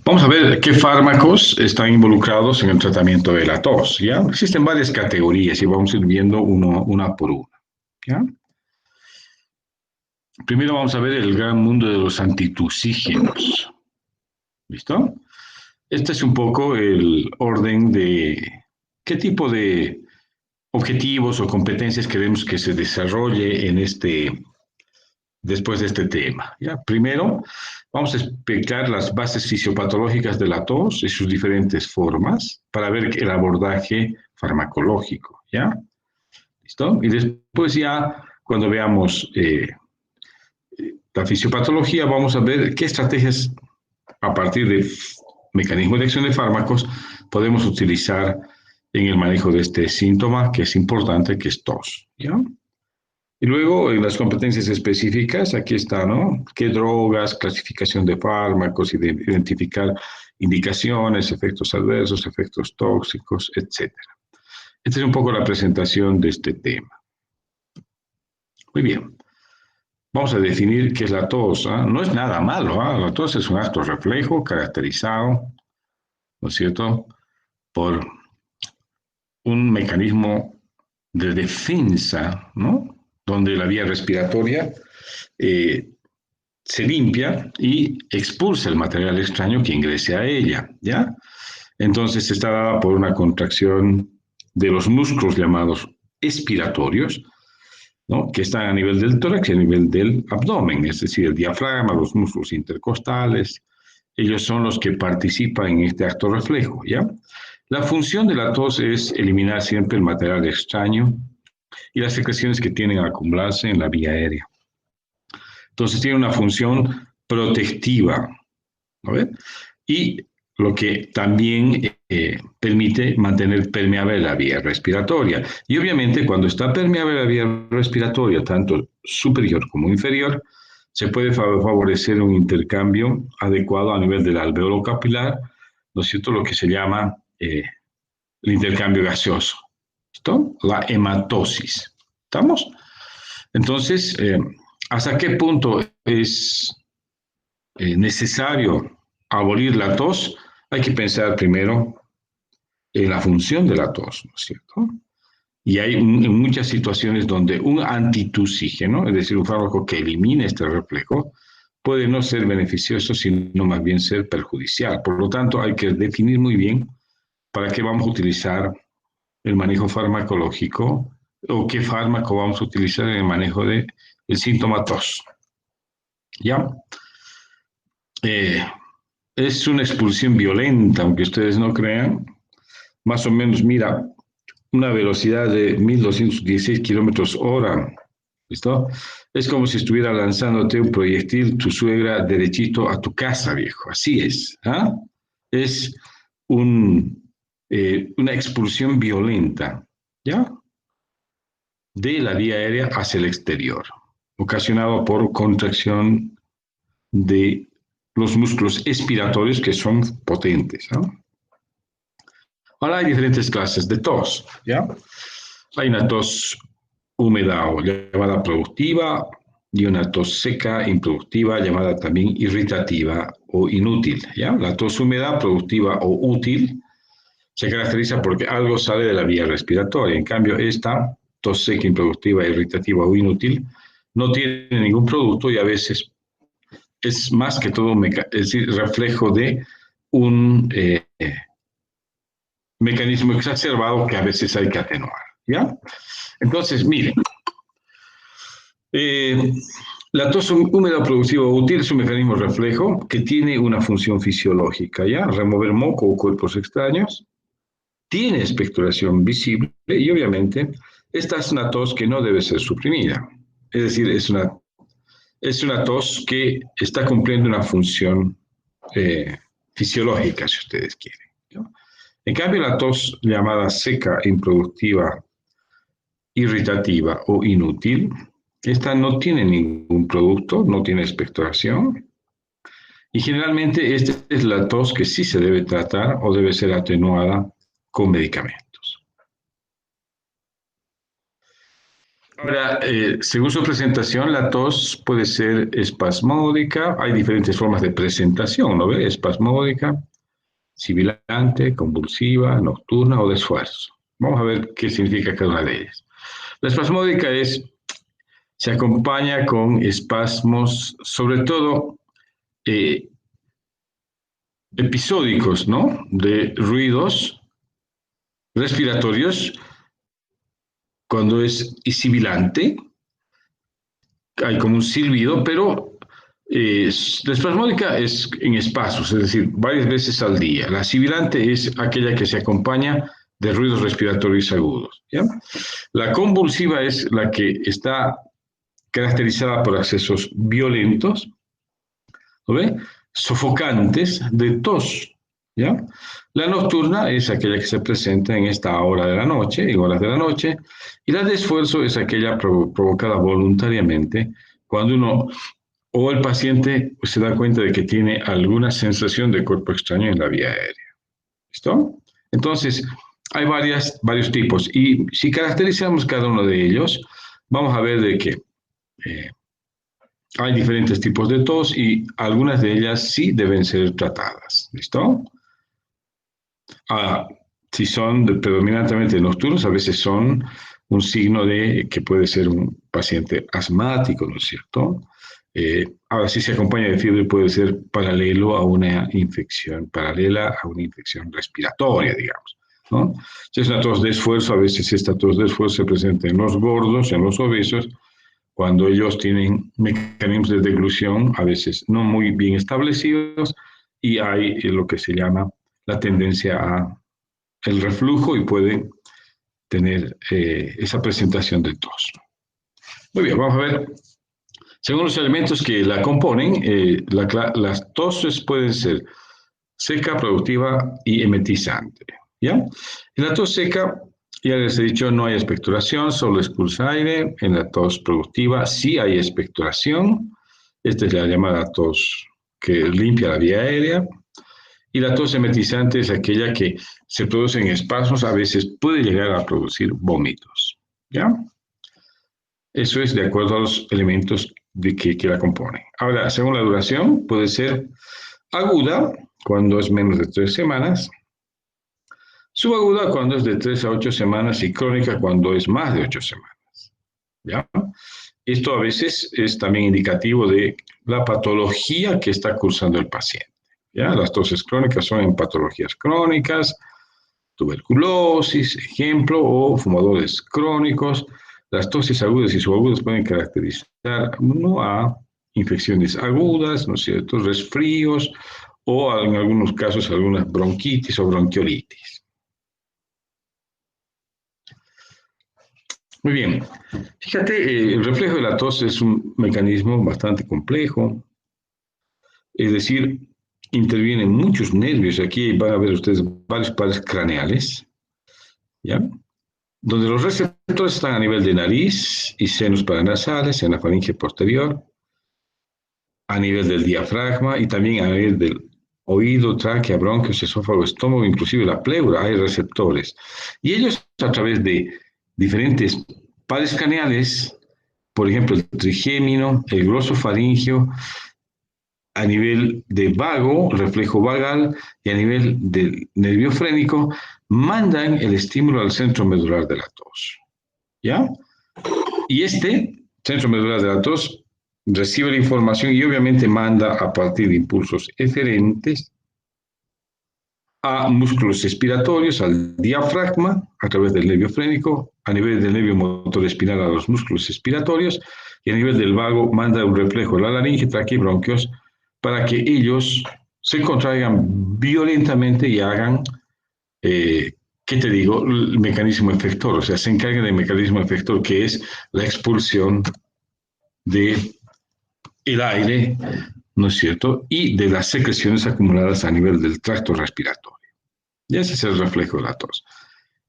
Vamos a ver qué fármacos están involucrados en el tratamiento de la tos, ¿ya? Existen varias categorías y vamos a ir viendo una por una, ¿ya? Primero vamos a ver el gran mundo de los antitusígenos, ¿listo? Este es un poco el orden de qué tipo de objetivos o competencias queremos que se desarrolle después de este tema, ¿ya? Primero, vamos a explicar las bases fisiopatológicas de la tos y sus diferentes formas para ver el abordaje farmacológico, ¿ya? ¿Listo? Y después ya, cuando veamos la fisiopatología, vamos a ver qué estrategias a partir de mecanismos de acción de fármacos podemos utilizar en el manejo de este síntoma que es importante, que es tos, ¿ya? Y luego, en las competencias específicas, aquí está, ¿no? ¿Qué drogas, clasificación de fármacos, identificar indicaciones, efectos adversos, efectos tóxicos, etcétera? Esta es un poco la presentación de este tema. Muy bien. Vamos a definir qué es la tos. ¿Ah? No es nada malo. ¿Ah? La tos es un acto reflejo caracterizado, ¿no es cierto?, por un mecanismo de defensa, ¿no?, donde la vía respiratoria se limpia y expulsa el material extraño que ingrese a ella, ¿ya? Entonces está dada por una contracción de los músculos llamados expiratorios, ¿no?, que están a nivel del tórax y a nivel del abdomen, es decir, el diafragma, los músculos intercostales. Ellos son los que participan en este acto reflejo, ¿ya? La función de la tos es eliminar siempre el material extraño y las secreciones que tienden a acumularse en la vía aérea. Entonces tiene una función protectiva, ¿no ve? Y lo que también permite mantener permeable la vía respiratoria. Y obviamente cuando está permeable la vía respiratoria, tanto superior como inferior, se puede favorecer un intercambio adecuado a nivel del alveolo capilar, ¿no es cierto?, lo que se llama el intercambio gaseoso, ¿listo? La hematosis, ¿estamos? Entonces, ¿hasta qué punto es necesario abolir la tos? Hay que pensar primero en la función de la tos, ¿no es cierto? Y hay en muchas situaciones donde un antitusígeno, es decir, un fármaco que elimine este reflejo, puede no ser beneficioso, sino más bien ser perjudicial. Por lo tanto, hay que definir muy bien para qué vamos a utilizar el manejo farmacológico o qué fármaco vamos a utilizar en el manejo del síntoma tos. ¿Ya? Es una expulsión violenta, aunque ustedes no crean. Más o menos, mira, una velocidad de 1216 kilómetros hora. ¿Listo? Es como si estuviera lanzándote un proyectil tu suegra derechito a tu casa, viejo. Así es. ¿Ah? Es una expulsión violenta, ¿ya?, de la vía aérea hacia el exterior, ocasionado por contracción de los músculos expiratorios que son potentes, ¿no? Ahora hay diferentes clases de tos, ¿ya? Hay una tos húmeda o llamada productiva y una tos seca, improductiva, llamada también irritativa o inútil, ¿ya? La tos húmeda, productiva o útil se caracteriza porque algo sale de la vía respiratoria. En cambio, esta tos seca, improductiva, irritativa o inútil no tiene ningún producto y a veces es más que todo, es decir, reflejo de un mecanismo exacerbado que a veces hay que atenuar, ¿ya? Entonces, miren, la tos húmeda productiva útil es un mecanismo reflejo que tiene una función fisiológica, ¿ya? Remover moco o cuerpos extraños, tiene expectoración visible y obviamente esta es una tos que no debe ser suprimida. Es decir, es una tos que está cumpliendo una función fisiológica, si ustedes quieren, ¿no? En cambio, la tos llamada seca, improductiva, irritativa o inútil, esta no tiene ningún producto, no tiene expectoración y generalmente esta es la tos que sí se debe tratar o debe ser atenuada con medicamentos. Ahora, según su presentación, la tos puede ser espasmódica. Hay diferentes formas de presentación, ¿no ve? Espasmódica, sibilante, convulsiva, nocturna o de esfuerzo. Vamos a ver qué significa cada una de ellas. La espasmódica se acompaña con espasmos, sobre todo eh, episódicos, ¿no? De ruidos respiratorios cuando es sibilante, hay como un silbido, pero la espasmódica es en espacios, es decir, varias veces al día. La sibilante es aquella que se acompaña de ruidos respiratorios agudos. ¿Ya? La convulsiva es la que está caracterizada por accesos violentos, ¿lo ve? Sofocantes de tos. ¿Ya? La nocturna es aquella que se presenta en esta hora de la noche, en horas de la noche, y la de esfuerzo es aquella provocada voluntariamente cuando uno o el paciente se da cuenta de que tiene alguna sensación de cuerpo extraño en la vía aérea. ¿Listo? Entonces, hay varios tipos y si caracterizamos cada uno de ellos, vamos a ver de que eh, hay diferentes tipos de tos y algunas de ellas sí deben ser tratadas. ¿Listo? Ah, si son predominantemente nocturnos, a veces son un signo de que puede ser un paciente asmático, ¿no es cierto? Ahora, si se acompaña de fiebre, puede ser paralela a una infección respiratoria, digamos, ¿no? Si es una tos de esfuerzo, a veces esta tos de esfuerzo se presenta en los gordos, en los obesos, cuando ellos tienen mecanismos de deglución a veces no muy bien establecidos y hay lo que se llama la tendencia a el reflujo y pueden tener esa presentación de tos. Muy bien, vamos a ver. Según los elementos que la componen, las toses pueden ser seca, productiva y emetizante. ¿Ya? En la tos seca, ya les he dicho, no hay expectoración, solo expulsa aire. En la tos productiva sí hay expectoración. Esta es la llamada tos que limpia la vía aérea. Y la tos emetizante es aquella que se produce en espasmos, a veces puede llegar a producir vómitos. ¿Ya? Eso es de acuerdo a los elementos que la componen. Ahora, según la duración, puede ser aguda cuando es menos de 3 semanas, subaguda cuando es de 3 a 8 semanas y crónica cuando es más de 8 semanas. ¿Ya? Esto a veces es también indicativo de la patología que está cursando el paciente. ¿Ya? Las toses crónicas son en patologías crónicas, tuberculosis, ejemplo, o fumadores crónicos. Las tosis agudas y subagudas pueden caracterizar uno a infecciones agudas, ¿no es cierto?, resfríos o en algunos casos algunas bronquitis o bronquiolitis. Muy bien. Fíjate, el reflejo de la tos es un mecanismo bastante complejo, es decir, intervienen muchos nervios. Aquí van a ver ustedes varios pares craneales, ¿ya? Donde los receptores están a nivel de nariz y senos paranasales, en la faringe posterior, a nivel del diafragma y también a nivel del oído, tráquea, bronquios, esófago, estómago, inclusive la pleura, hay receptores. Y ellos a través de diferentes pares craneales, por ejemplo, el trigémino, el glosofaringeo, a nivel de vago, reflejo vagal, y a nivel del nervio frénico, mandan el estímulo al centro medular de la tos. ¿Ya? Y este centro medular de la tos recibe la información y obviamente manda a partir de impulsos eferentes a músculos expiratorios, al diafragma, a través del nervio frénico, a nivel del nervio motor espinal a los músculos expiratorios, y a nivel del vago manda un reflejo a la laringe, tráquea y bronquios para que ellos se contraigan violentamente y hagan, ¿qué te digo?, el mecanismo efector, o sea, se encargan del mecanismo efector que es la expulsión del aire, ¿no es cierto?, y de las secreciones acumuladas a nivel del tracto respiratorio. Y ese es el reflejo de la tos.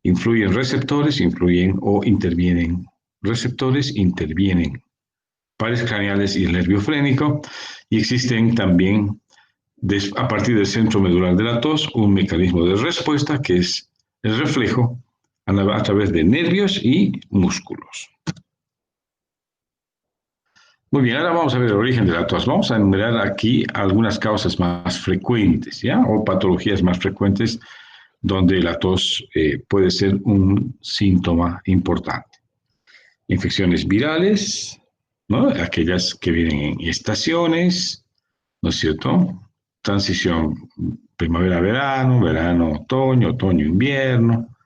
Influyen receptores, influyen o intervienen receptores, intervienen pares craneales y el nervio frénico, y existen también, a partir del centro medular de la tos, un mecanismo de respuesta que es el reflejo a través de nervios y músculos. Muy bien, ahora vamos a ver el origen de la tos. Vamos a enumerar aquí algunas causas más frecuentes, ¿ya? O patologías más frecuentes donde la tos puede ser un síntoma importante. Infecciones virales, ¿no? Aquellas que vienen en estaciones, ¿no es cierto? Transición primavera-verano, verano-otoño, otoño-invierno.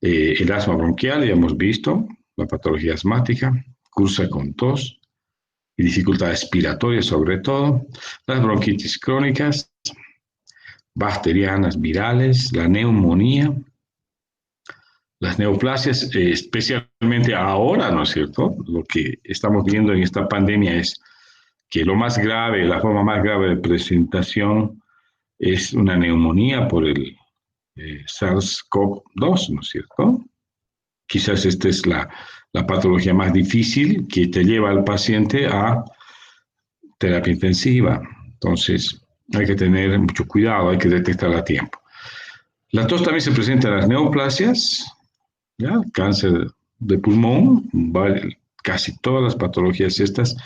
El asma bronquial, ya hemos visto, la patología asmática, cursa con tos y dificultad respiratoria sobre todo, las bronquitis crónicas, bacterianas, virales, la neumonía, las neoplasias, especialmente ahora, ¿no es cierto? Lo que estamos viendo en esta pandemia es que lo más grave, la forma más grave de presentación es una neumonía por el SARS-CoV-2, ¿no es cierto? Quizás esta es la patología más difícil que te lleva al paciente a terapia intensiva. Entonces, hay que tener mucho cuidado, hay que detectarla a tiempo. La tos también se presenta en las neoplasias, ¿ya? Cáncer de pulmón, casi todas las patologías estas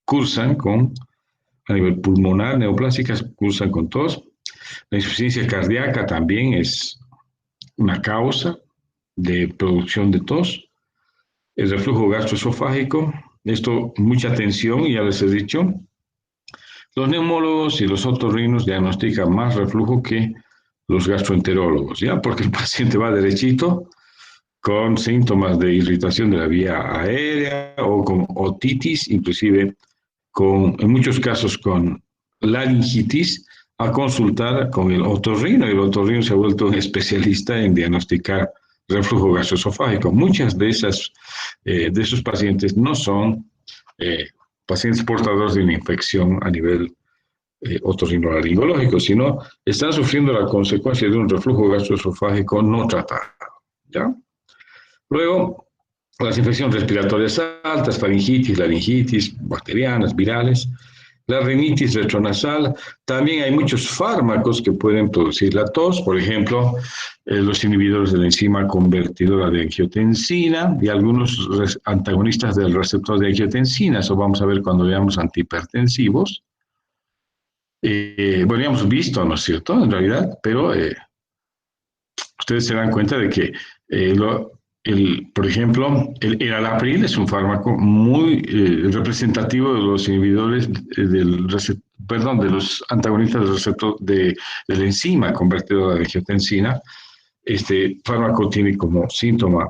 cursan con, a nivel pulmonar, neoplásicas cursan con tos. La insuficiencia cardíaca también es una causa de producción de tos. El reflujo gastroesofágico, esto mucha atención, ya les he dicho. Los neumólogos y los otorrinos diagnostican más reflujo que los gastroenterólogos, ¿ya? Porque el paciente va derechito con síntomas de irritación de la vía aérea o con otitis, inclusive en muchos casos con laringitis, a consultar con el otorrino. El otorrino se ha vuelto un especialista en diagnosticar reflujo gastroesofágico. Muchas de esos pacientes no son pacientes portadores de una infección a nivel otorrinolaringológico, sino están sufriendo la consecuencia de un reflujo gastroesofágico no tratado, ¿ya? Luego, las infecciones respiratorias altas, faringitis, laringitis, bacterianas, virales, la rinitis retronasal. También hay muchos fármacos que pueden producir la tos, por ejemplo, los inhibidores de la enzima convertidora de angiotensina y algunos antagonistas del receptor de angiotensina. Eso vamos a ver cuando veamos antihipertensivos. Bueno, ya hemos visto, ¿no es cierto? En realidad, pero ustedes se dan cuenta de que, por ejemplo, el alapril es un fármaco muy representativo de los inhibidores de los antagonistas del receptor de la enzima convertidora de angiotensina. Este fármaco tiene como síntoma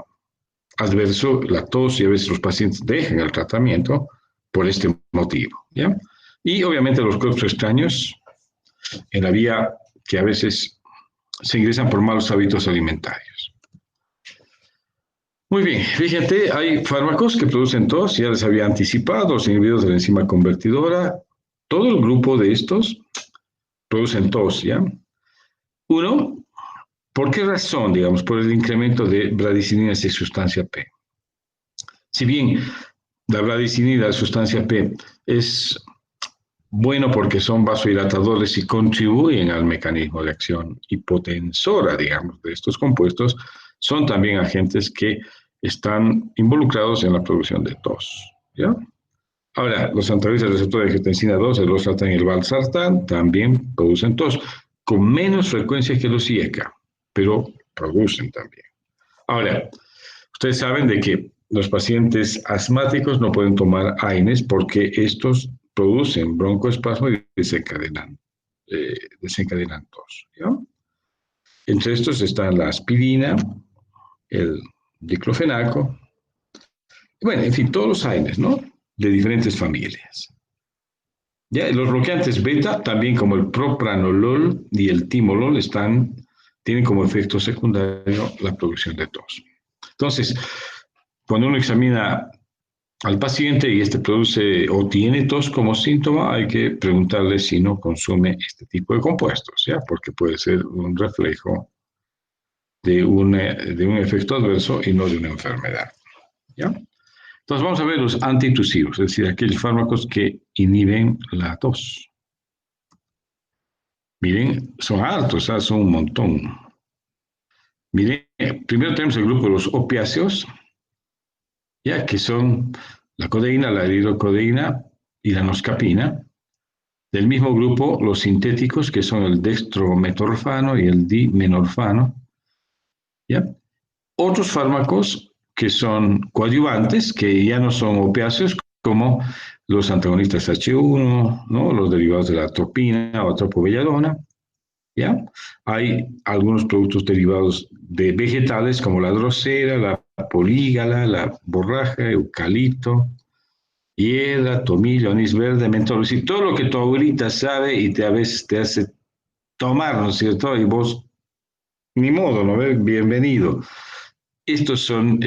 adverso la tos y a veces los pacientes dejan el tratamiento por este motivo, ¿ya? Y obviamente los cuerpos extraños en la vía que a veces se ingresan por malos hábitos alimentarios. Muy bien, fíjate, hay fármacos que producen tos, ya les había anticipado, los inhibidores de la enzima convertidora, todo el grupo de estos producen tos, ¿ya? Uno, ¿por qué razón? Digamos, por el incremento de bradicininas y sustancia P. Si bien la bradicinina, la sustancia P, es bueno porque son vasodilatadores y contribuyen al mecanismo de acción hipotensora, digamos, de estos compuestos, son también agentes que están involucrados en la producción de tos, ¿ya? Ahora, los antagonistas del receptor de angiotensina 2, el losartán y el valsartán, también producen tos, con menos frecuencia que los IECA, pero producen también. Ahora, ustedes saben de que los pacientes asmáticos no pueden tomar AINES porque estos producen broncoespasmo y desencadenan tos, ¿ya? Entre estos están la aspirina, el diclofenaco, bueno, en fin, todos los AINES, ¿no? De diferentes familias. Ya, los bloqueantes beta, también como el propranolol y el timolol, tienen como efecto secundario la producción de tos. Entonces, cuando uno examina al paciente y este produce o tiene tos como síntoma, hay que preguntarle si no consume este tipo de compuestos, ¿ya? Porque puede ser un reflejo de un efecto adverso y no de una enfermedad, ¿ya? Entonces vamos a ver los antitusivos, es decir, aquellos fármacos que inhiben la tos. Miren, son altos, son un montón. Miren, primero tenemos el grupo de los opiáceos, ya que son la codeína, la hidrocodeína y la noscapina. Del mismo grupo, los sintéticos, que son el dextrometorfano y el dimenorfano. ¿Ya? Otros fármacos que son coadyuvantes, que ya no son opiáceos, como los antagonistas H1, ¿no? Los derivados de la atropina o tropobelladona. ¿Ya? Hay algunos productos derivados de vegetales, como la drosera, la polígala, la borraja, eucalipto, hiedra, tomillo, anís verde, mentol, y todo lo que tu abuelita sabe y a veces te hace tomar, ¿no es cierto? Y vos, ni modo, ¿no ves? Bienvenido. Estas son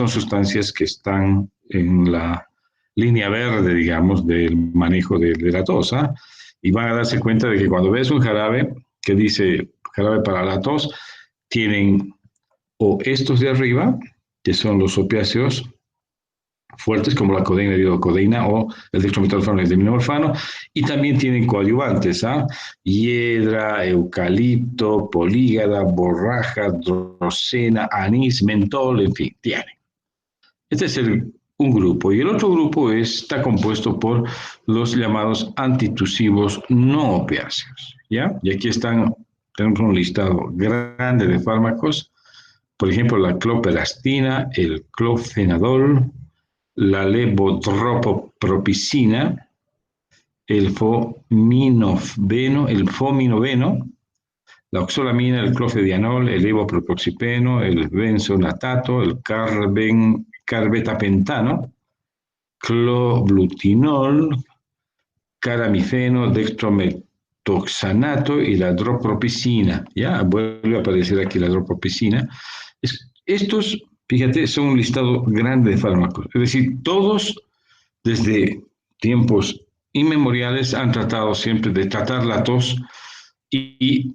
sustancias que están en la línea verde, digamos, del manejo de la tos, ¿ah? Y van a darse cuenta de que cuando ves un jarabe que dice jarabe para la tos, tienen o estos de arriba, que son los opiáceos fuertes como la codeína, hidrocodeína o el dextrometorfano y el dimenorfano, y también tienen coadyuvantes, ¿ah? Hiedra, eucalipto, polígada, borraja, drosena, anís, mentol, en fin, tienen. Este es un grupo, y el otro grupo está compuesto por los llamados antitusivos no opiáceos, ¿ya? Y aquí tenemos un listado grande de fármacos, por ejemplo, la clopelastina, el clofenadol, la levotropopropicina, el fominoveno, la oxolamina, el clofedianol, el levopropoxipeno, el benzonatato, el carbetapentano, cloblutinol, caramifeno, dextrometoxanato y la dropropicina. Ya vuelve a aparecer aquí la dropropicina. Estos, fíjate, son un listado grande de fármacos. Es decir, todos desde tiempos inmemoriales han tratado siempre de tratar la tos y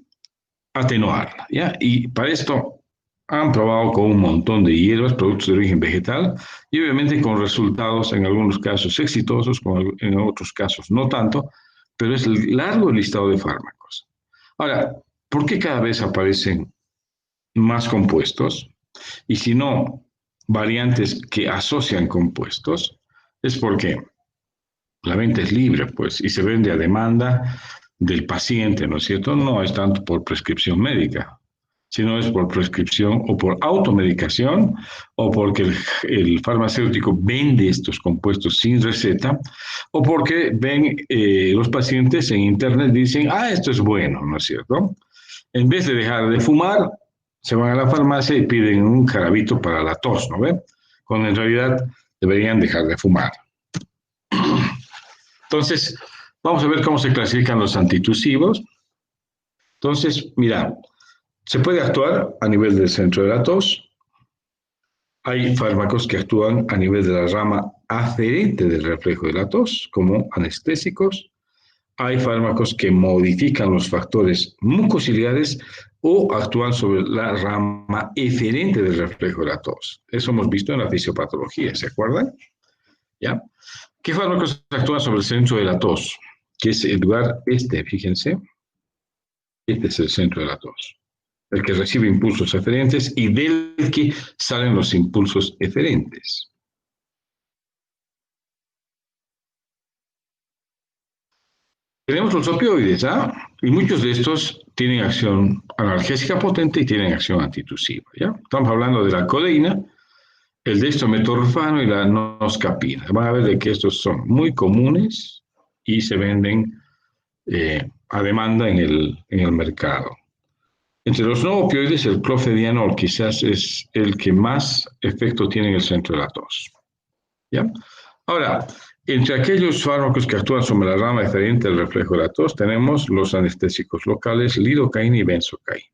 atenuarla, ¿ya? Y para esto han probado con un montón de hierbas, productos de origen vegetal, y obviamente con resultados en algunos casos exitosos, en otros casos no tanto, pero es largo el listado de fármacos. Ahora, ¿por qué cada vez aparecen más compuestos? Y si no, variantes que asocian compuestos, es porque la venta es libre, pues, y se vende a demanda del paciente, ¿no es cierto? No es tanto por prescripción médica, sino es por prescripción o por automedicación o porque el farmacéutico vende estos compuestos sin receta o porque ven los pacientes en internet dicen, ah, esto es bueno, ¿no es cierto? En vez de dejar de fumar, se van a la farmacia y piden un jarabito para la tos, ¿no ven? Cuando en realidad deberían dejar de fumar. Entonces, vamos a ver cómo se clasifican los antitusivos. Entonces, mira, se puede actuar a nivel del centro de la tos. Hay fármacos que actúan a nivel de la rama aferente del reflejo de la tos, como anestésicos. Hay fármacos que modifican los factores mucociliares o actúan sobre la rama eferente del reflejo de la tos. Eso hemos visto en la fisiopatología, ¿se acuerdan? ¿Ya? ¿Qué fármacos actúan sobre el centro de la tos? Que es el lugar fíjense. Este es el centro de la tos. El que recibe impulsos eferentes y del que salen los impulsos eferentes. Tenemos los opioides, ¿ah? Y muchos de estos tienen acción analgésica potente y tienen acción antitusiva, ¿ya? Estamos hablando de la codeína, el dextrometorfano y la noscapina. Van a ver de que estos son muy comunes y se venden a demanda en el mercado. Entre los no opioides, el clofedianol quizás es el que más efecto tiene en el centro de la tos. ¿Ya? Ahora, entre aquellos fármacos que actúan sobre la rama eferente del reflejo de la tos, tenemos los anestésicos locales, lidocaína y benzocaína.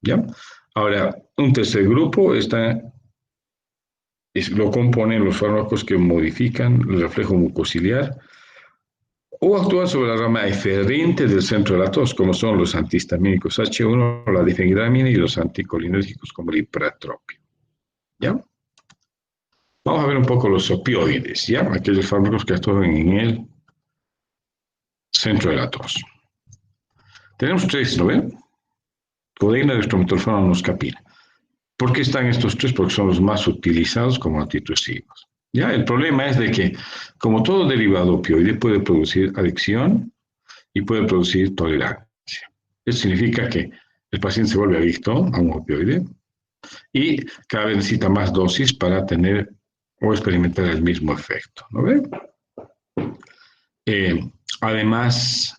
¿Ya? Ahora, un tercer grupo lo componen los fármacos que modifican el reflejo mucociliar o actúan sobre la rama eferente del centro de la tos, como son los antihistamínicos H1, la difenhidramina y los anticolinérgicos como el ipratropio. ¿Ya? Vamos a ver un poco los opioides, ¿ya? Aquellos fármacos que actúan en el centro de la tos. Tenemos tres, ¿no ven? Codeína, dextrometorfano, noscapina. ¿Por qué están estos tres? Porque son los más utilizados como antitusivos. ¿Ya? El problema es de que, como todo derivado opioide, puede producir adicción y puede producir tolerancia. Eso significa que el paciente se vuelve adicto a un opioide y cada vez necesita más dosis para tener o experimentar el mismo efecto. ¿No ve? Además,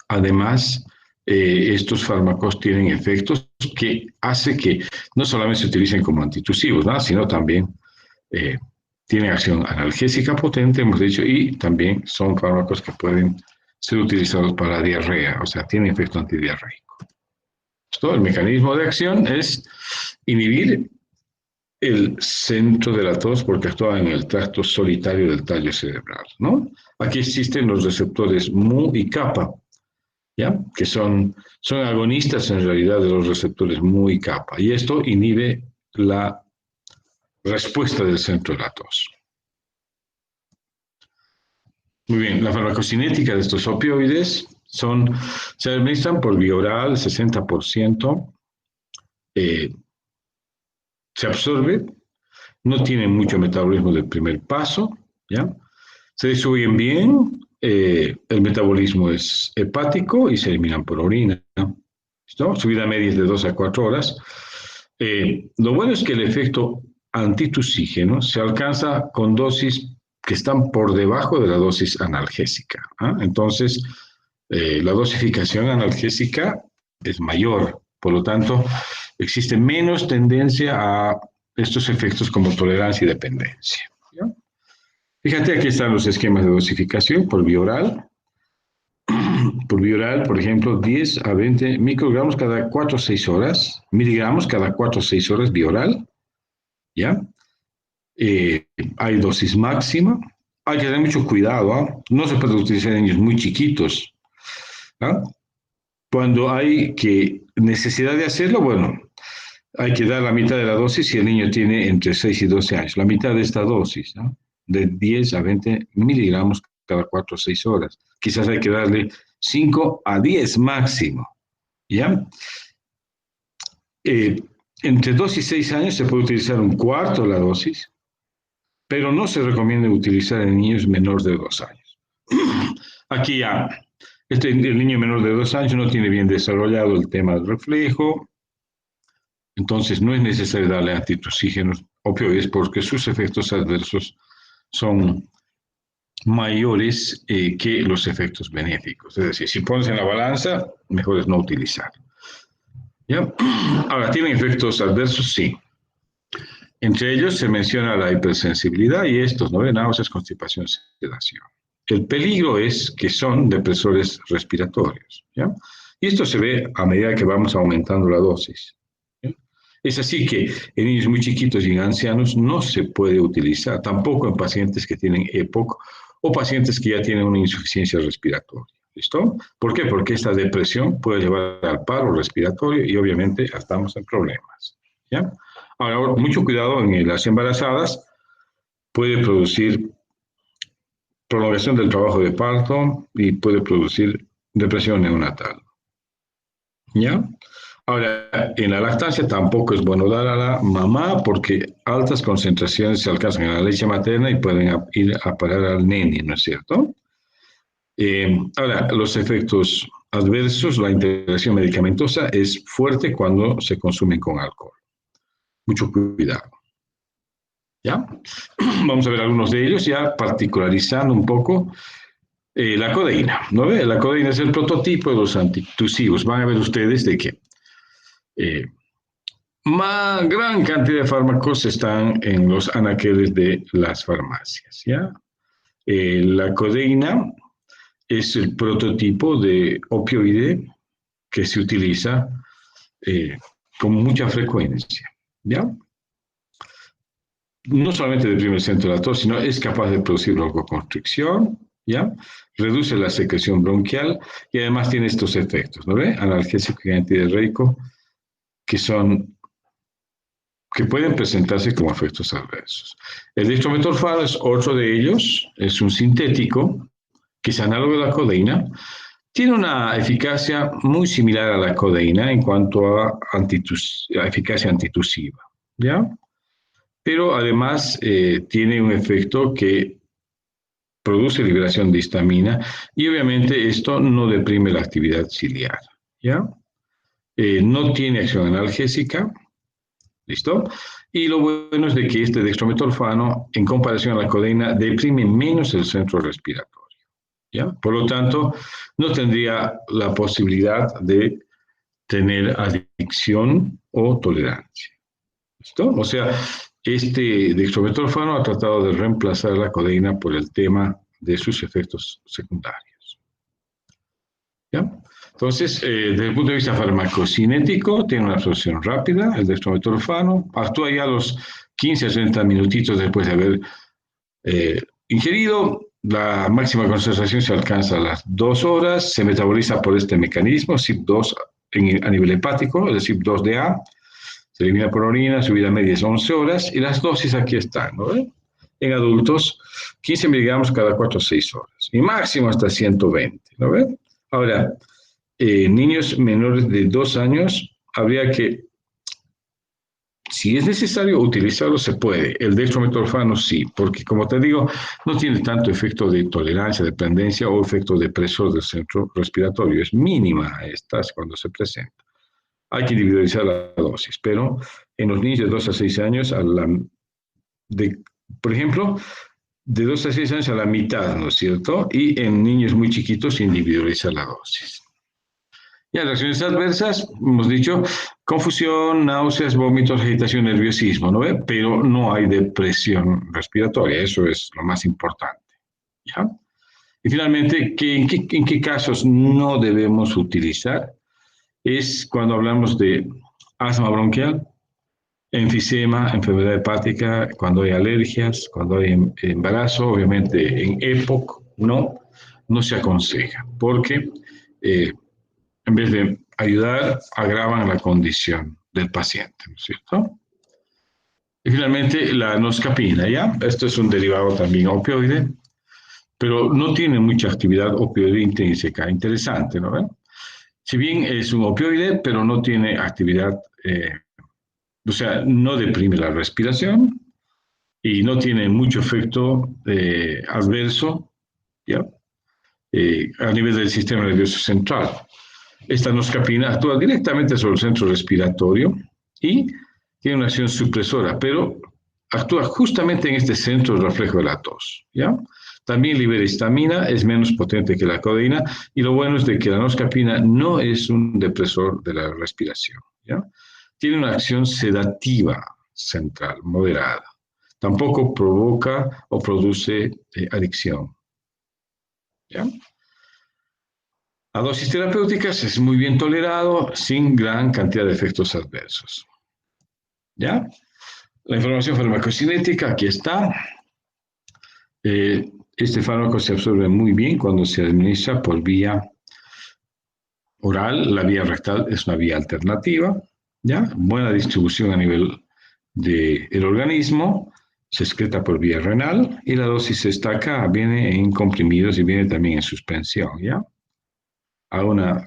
estos fármacos tienen efectos que hace que no solamente se utilicen como antitusivos, ¿no? Sino también tienen acción analgésica potente, hemos dicho, y también son fármacos que pueden ser utilizados para diarrea, o sea, tienen efecto antidiarreico. Esto, el mecanismo de acción es inhibir el centro de la tos porque actúa en el tracto solitario del tallo cerebral, ¿no? Aquí existen los receptores mu y kappa, ¿ya? Que son agonistas en realidad de los receptores mu y kappa, y esto inhibe la respuesta del centro de la tos. Muy bien, la farmacocinética de estos opioides se administran por vía oral, 60%, se absorbe, no tienen mucho metabolismo del primer paso, ¿ya? Se distribuyen bien, el metabolismo es hepático y se eliminan por orina, ¿no? Su vida media es de 2 a 4 horas. Lo bueno es que el efecto antitusígeno se alcanza con dosis que están por debajo de la dosis analgésica, ¿eh? Entonces, la dosificación analgésica es mayor, por lo tanto, existe menos tendencia a estos efectos como tolerancia y dependencia, ¿ya? Fíjate, aquí están los esquemas de dosificación por vía oral. Por vía oral, por ejemplo, 10 a 20 microgramos cada 4 a 6 horas, miligramos cada 4 a 6 horas vía oral, ¿ya? Hay dosis máxima. Hay que tener mucho cuidado, ¿eh? No se puede utilizar en niños muy chiquitos, ¿eh? Cuando hay necesidad de hacerlo, bueno, hay que dar la mitad de la dosis si el niño tiene entre 6 y 12 años. La mitad de esta dosis, ¿no? De 10 a 20 miligramos cada 4 o 6 horas. Quizás hay que darle 5 a 10 máximo, ¿ya? Entre 2 y 6 años se puede utilizar un cuarto de la dosis, pero no se recomienda utilizar en niños menores de 2 años. Aquí ya, el niño menor de 2 años no tiene bien desarrollado el tema del reflejo, entonces no es necesario darle antitusígenos opioides porque sus efectos adversos son mayores que los efectos benéficos. Es decir, si pones en la balanza, mejor es no utilizar. ¿Ya? Ahora, ¿tienen efectos adversos? Sí. Entre ellos se menciona la hipersensibilidad y estos, ¿no? Náuseas, constipación, sedación. El peligro es que son depresores respiratorios, ¿ya? Y esto se ve a medida que vamos aumentando la dosis, ¿ya? Es así que en niños muy chiquitos y en ancianos no se puede utilizar, tampoco en pacientes que tienen EPOC o pacientes que ya tienen una insuficiencia respiratoria. ¿Listo? ¿Por qué? Porque esta depresión puede llevar al paro respiratorio y obviamente estamos en problemas, ¿ya? Ahora, mucho cuidado en las embarazadas, puede producir prolongación del trabajo de parto y puede producir depresión neonatal, ¿ya? Ahora, en la lactancia tampoco es bueno dar a la mamá porque altas concentraciones se alcanzan en la leche materna y pueden ir a parar al nene, ¿no es cierto? Ahora, los efectos adversos, la interacción medicamentosa es fuerte cuando se consumen con alcohol. Mucho cuidado. ¿Ya? Vamos a ver algunos de ellos, ya particularizando un poco la codeína, ¿no ve? La codeína es el prototipo de los antitusivos. Van a ver ustedes de que una gran cantidad de fármacos están en los anaqueles de las farmacias, ¿ya? La codeína es el prototipo de opioide que se utiliza con mucha frecuencia, ¿ya? No solamente deprime el centro de la tos, sino es capaz de producir broncoconstricción, ¿ya? Reduce la secreción bronquial y además tiene estos efectos, ¿no ve? Analgésico y antidiarreico, que pueden presentarse como efectos adversos. El dextrometorfano es otro de ellos, es un sintético que es análogo a la codeína, tiene una eficacia muy similar a la codeína en cuanto a eficacia antitusiva, ¿ya? Pero además tiene un efecto que produce liberación de histamina y obviamente esto no deprime la actividad ciliar, ¿ya? No tiene acción analgésica, ¿listo? Y lo bueno es de que este dextrometorfano, en comparación a la codeína, deprime menos el centro respiratorio, ¿ya? Por lo tanto, no tendría la posibilidad de tener adicción o tolerancia, ¿listo? O sea, este dextrometorfano ha tratado de reemplazar la codeína por el tema de sus efectos secundarios, ¿ya? Entonces, desde el punto de vista farmacocinético, tiene una absorción rápida, el dextrometorfano, actúa ya a los 15 a 30 minutitos después de haber ingerido, la máxima concentración se alcanza a las 2 horas, se metaboliza por este mecanismo, CYP2 a nivel hepático, el CYP2DA, se elimina por orina, su vida media es 11 horas, y las dosis aquí están, ¿no? En adultos, 15 miligramos cada 4 o 6 horas, y máximo hasta 120, ¿no ven? Ahora, niños menores de 2 años, habría que, si es necesario utilizarlo, se puede. El dextrometorfano sí, porque como te digo, no tiene tanto efecto de tolerancia, dependencia o efecto depresor del centro respiratorio. Es mínima esta cuando se presenta. Hay que individualizar la dosis, pero en los niños de 2 a 6 años, de, por ejemplo, de 2 a 6 años a la mitad, ¿no es cierto? Y en niños muy chiquitos individualiza la dosis. Ya, reacciones adversas, hemos dicho, confusión, náuseas, vómitos, agitación, nerviosismo, ¿no ve? Pero no hay depresión respiratoria, eso es lo más importante, ¿ya? Y finalmente, en qué casos no debemos utilizar? Es cuando hablamos de asma bronquial, enfisema, enfermedad hepática, cuando hay alergias, cuando hay embarazo, obviamente en EPOC, no se aconseja, porque en vez de ayudar, agravan la condición del paciente, ¿no es cierto? Y finalmente, la noscapina, ¿ya? Esto es un derivado también opioide, pero no tiene mucha actividad opioide intrínseca. Interesante, ¿no ven? Si bien es un opioide, pero no tiene actividad, o sea, no deprime la respiración y no tiene mucho efecto adverso, ¿ya? A nivel del sistema nervioso central. Esta noscapina actúa directamente sobre el centro respiratorio y tiene una acción supresora, pero actúa justamente en este centro de reflejo de la tos, ¿ya? También libera histamina, es menos potente que la codeína, y lo bueno es de que la noscapina no es un depresor de la respiración, ¿ya? Tiene una acción sedativa central, moderada. Tampoco provoca o produce adicción, ¿ya? A dosis terapéuticas es muy bien tolerado, sin gran cantidad de efectos adversos. ¿Ya? La información farmacocinética, aquí está. Este fármaco se absorbe muy bien cuando se administra por vía oral. La vía rectal es una vía alternativa. ¿Ya? Buena distribución a nivel del organismo. Se excreta por vía renal y la dosis está acá, viene en comprimidos y viene también en suspensión. ¿Ya?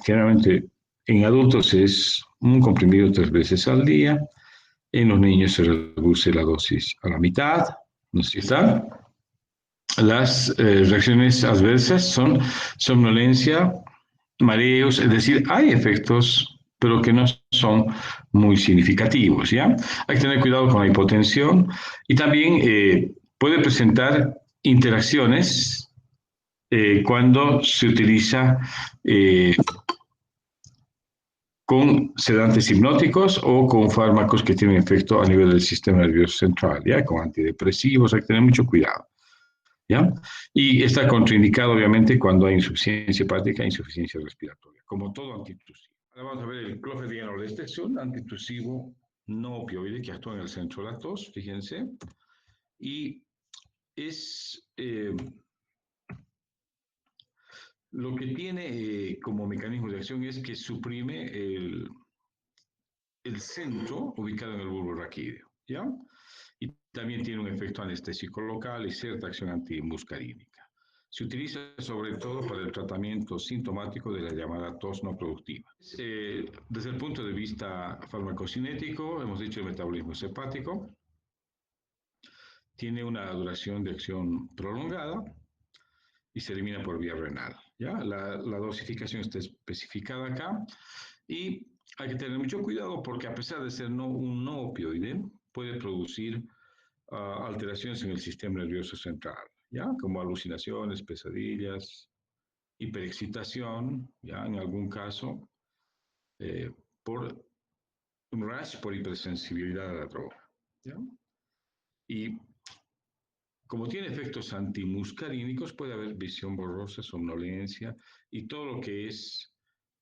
Generalmente en adultos es un comprimido 3 veces al día, en los niños se reduce la dosis a la mitad, ¿no es cierto? Las reacciones adversas son somnolencia, mareos, es decir, hay efectos, pero que no son muy significativos, ¿ya? Hay que tener cuidado con la hipotensión y también puede presentar interacciones cuando se utiliza con sedantes hipnóticos o con fármacos que tienen efecto a nivel del sistema nervioso central, ¿ya? Con antidepresivos, hay que tener mucho cuidado, ¿ya? Y está contraindicado, obviamente, cuando hay insuficiencia hepática e insuficiencia respiratoria, como todo antitusivo. Ahora vamos a ver el clofedienol. Este es un antitusivo no opioide que actúa en el centro de la tos, fíjense, y es... lo que tiene como mecanismo de acción es que suprime el centro ubicado en el bulbo raquídeo, ¿ya? Y también tiene un efecto anestésico local y cierta acción antimuscarínica. Se utiliza sobre todo para el tratamiento sintomático de la llamada tos no productiva. Desde el punto de vista farmacocinético, hemos dicho el metabolismo es hepático, tiene una duración de acción prolongada y se elimina por vía renal. ¿Ya? La dosificación está especificada acá y hay que tener mucho cuidado porque a pesar de ser un no opioide, puede producir alteraciones en el sistema nervioso central, ¿ya? Como alucinaciones, pesadillas, hiperexcitación, ¿ya? En algún caso, por un rash por hipersensibilidad a la droga, ¿ya? Y como tiene efectos antimuscarínicos, puede haber visión borrosa, somnolencia y todo lo que es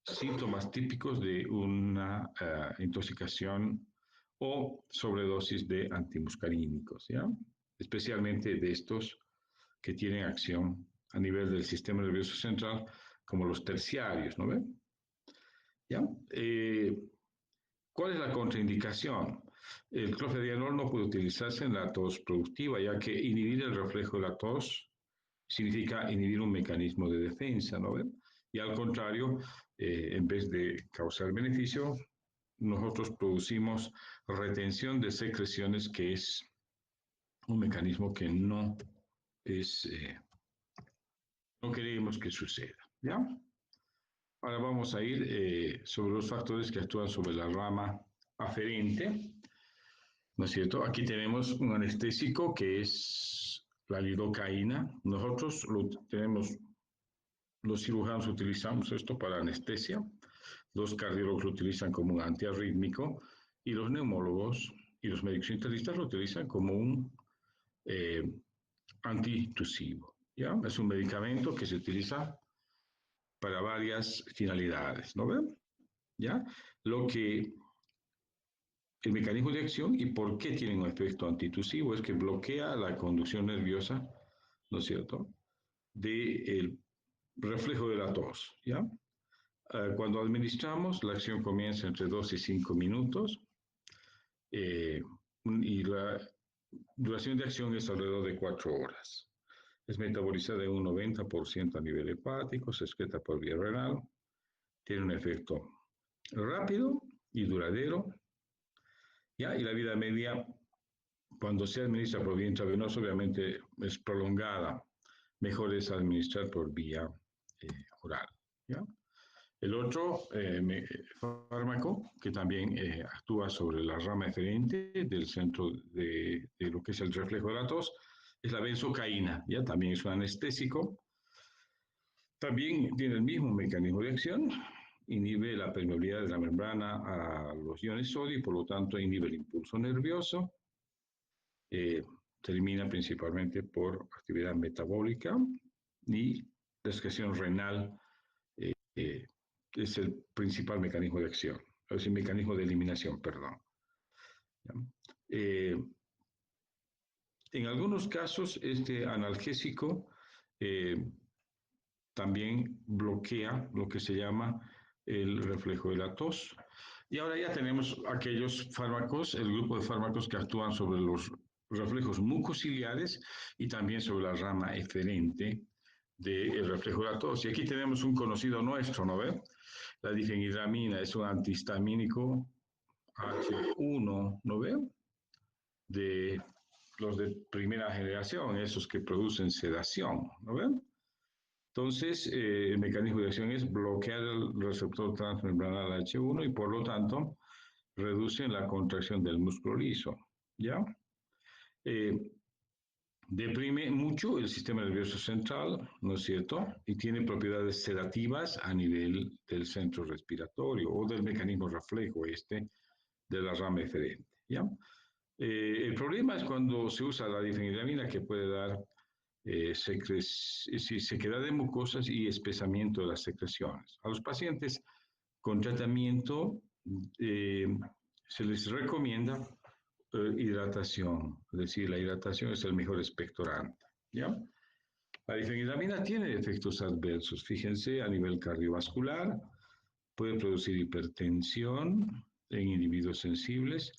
síntomas típicos de una intoxicación o sobredosis de antimuscarínicos, ¿ya? Especialmente de estos que tienen acción a nivel del sistema nervioso central, como los terciarios, ¿no ven? ¿Ya? ¿Cuál es la contraindicación? El clofedianol no puede utilizarse en la tos productiva, ya que inhibir el reflejo de la tos significa inhibir un mecanismo de defensa, ¿no ven? Y al contrario, en vez de causar beneficio, nosotros producimos retención de secreciones, que es un mecanismo que no es, no queremos que suceda, ¿ya? Ahora vamos a ir sobre los factores que actúan sobre la rama aferente, ¿no es cierto? Aquí tenemos un anestésico que es la lidocaína. Nosotros los cirujanos utilizamos esto para anestesia, los cardiólogos lo utilizan como un antiarrítmico y los neumólogos y los médicos internistas lo utilizan como un antitusivo, ¿ya? Es un medicamento que se utiliza para varias finalidades, ¿no ven? ¿Ya? El mecanismo de acción y por qué tiene un efecto antitusivo es que bloquea la conducción nerviosa, ¿no es cierto?, del reflejo de la tos, ¿ya? Cuando administramos, la acción comienza entre 2 y 5 minutos y la duración de acción es alrededor de 4 horas. Es metabolizada en un 90% a nivel hepático, se excreta por vía renal, tiene un efecto rápido y duradero, ¿ya? Y la vida media, cuando se administra por vía intravenosa, obviamente es prolongada. Mejor es administrar por vía oral, ¿ya? El otro fármaco que también actúa sobre la rama eferente del centro de lo que es el reflejo de la tos es la benzocaína, ¿ya? También es un anestésico. También tiene el mismo mecanismo de acción, inhibe la permeabilidad de la membrana a los iones sodio y por lo tanto inhibe el impulso nervioso. Termina principalmente por actividad metabólica y la excreción renal es el principal mecanismo de acción, es el mecanismo de eliminación, perdón. En algunos casos, este analgésico también bloquea lo que se llama el reflejo de la tos. Y ahora ya tenemos aquellos fármacos, el grupo de fármacos que actúan sobre los reflejos mucociliares y también sobre la rama eferente del reflejo de la tos. Y aquí tenemos un conocido nuestro, ¿no ve? La difenhidramina es un antihistamínico H1, ¿no ve? De los de primera generación, esos que producen sedación, ¿no ven? Entonces, el mecanismo de acción es bloquear el receptor transmembranal H1 y por lo tanto reducen la contracción del músculo liso, ¿ya? Deprime mucho el sistema nervioso central, ¿no es cierto? Y tiene propiedades sedativas a nivel del centro respiratorio o del mecanismo reflejo de la rama eferente, ¿ya? El problema es cuando se usa la difenhidramina, que puede dar sequedad de mucosas y espesamiento de las secreciones. A los pacientes con tratamiento se les recomienda hidratación, es decir, la hidratación es el mejor expectorante, ¿ya? La difenhidramina tiene efectos adversos, fíjense, a nivel cardiovascular, puede producir hipertensión en individuos sensibles,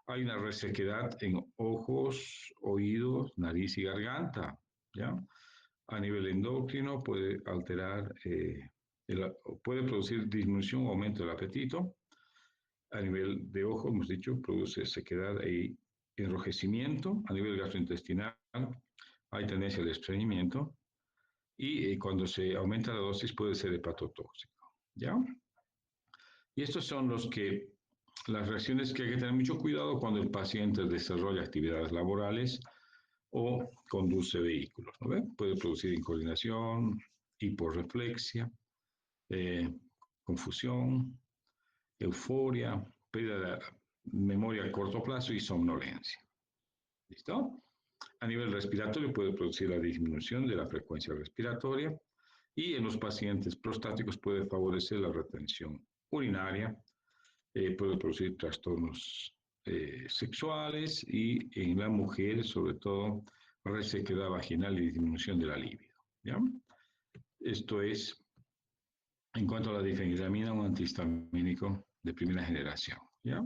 hay una resequedad en ojos, oídos, nariz y garganta, ¿ya? A nivel endocrino puede alterar, puede producir disminución o aumento del apetito. A nivel de ojo, hemos dicho, produce sequedad e enrojecimiento. A nivel gastrointestinal hay tendencia al estreñimiento. Y cuando se aumenta la dosis puede ser hepatotóxico, ¿ya? Y estos son las reacciones que hay que tener mucho cuidado cuando el paciente desarrolla actividades laborales o conduce vehículos, ¿no ve? Puede producir incoordinación, hiporreflexia, eh, confusión, euforia, pérdida de memoria a corto plazo y somnolencia. ¿Listo? A nivel respiratorio puede producir la disminución de la frecuencia respiratoria y en los pacientes prostáticos puede favorecer la retención urinaria, puede producir trastornos sexuales y en la mujer, sobre todo, resequedad vaginal y disminución de la libido. ¿Ya? Esto es, en cuanto a la difenhidramina, un antihistamínico de primera generación. ¿Ya?